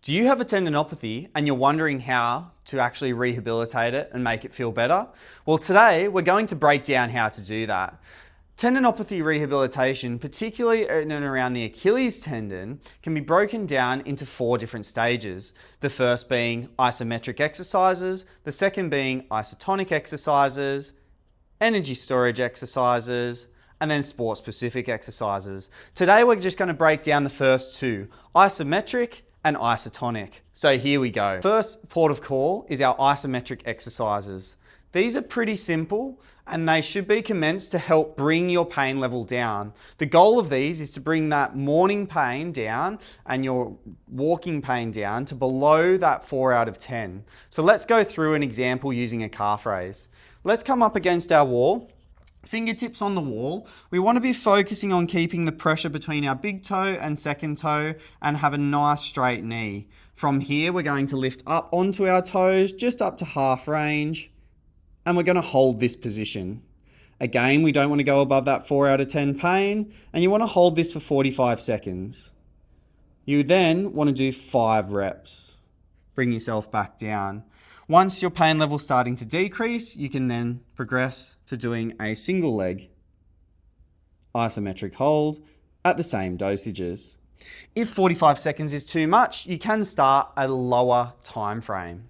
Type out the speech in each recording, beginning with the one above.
Do you have a tendinopathy and you're wondering how to actually rehabilitate it and make it feel better? Well, today we're going to break down how to do that. Tendinopathy rehabilitation, particularly in and around the Achilles tendon, can be broken down into 4 different stages. The first being isometric exercises, the second being isotonic exercises, energy storage exercises, and then sport-specific exercises. Today we're just going to break down the first 2, isometric and isotonic. So here we go. First port of call is our isometric exercises. These are pretty simple and they should be commenced to help bring your pain level down. The goal of these is to bring that morning pain down and your walking pain down to below that 4 out of 10. So let's go through an example using a calf raise. Let's come up against our wall. Fingertips on the wall. We want to be focusing on keeping the pressure between our big toe and second toe and have a nice straight knee. From here, we're going to lift up onto our toes, just up to half range, and we're going to hold this position. Again, we don't want to go above that 4 out of 10 pain, and you want to hold this for 45 seconds. You then want to do 5 reps. Bring yourself back down. Once your pain level is starting to decrease, you can then progress to doing a single leg isometric hold at the same dosages. If 45 seconds is too much, you can start a lower time frame.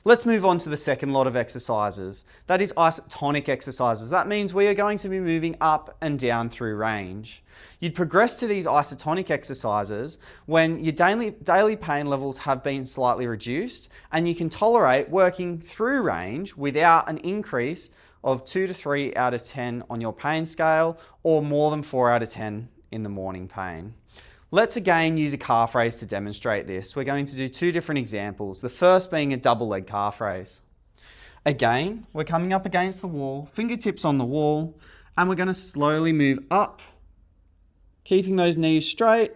Let's move on to the second lot of exercises. That is isotonic exercises. That means we are going to be moving up and down through range. You'd progress to these isotonic exercises when your daily pain levels have been slightly reduced and you can tolerate working through range without an increase of 2 to 3 out of 10 on your pain scale or more than 4 out of 10 in the morning pain. Let's again use a calf raise to demonstrate this. We're going to do 2 different examples. The first being a double leg calf raise. Again, we're coming up against the wall, fingertips on the wall, and we're going to slowly move up, keeping those knees straight,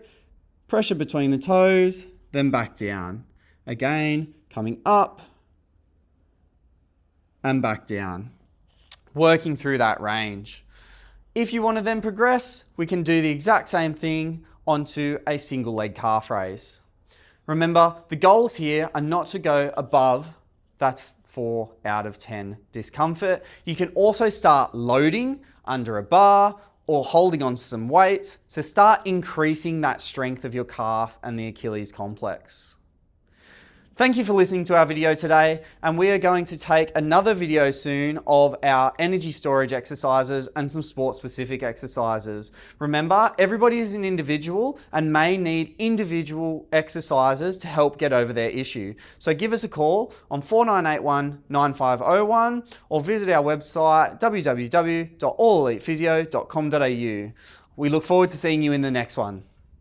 pressure between the toes, then back down. Again, coming up and back down. Working through that range. If you want to then progress, we can do the exact same thing onto a single leg calf raise. Remember, the goals here are not to go above that 4 out of 10 discomfort. You can also start loading under a bar or holding on to some weight to start increasing that strength of your calf and the Achilles complex. Thank you for listening to our video today, and we are going to take another video soon of our energy storage exercises and some sport-specific exercises. Remember, everybody is an individual and may need individual exercises to help get over their issue. So give us a call on 4981 9501 or visit our website www.allelitephysio.com.au. We look forward to seeing you in the next one.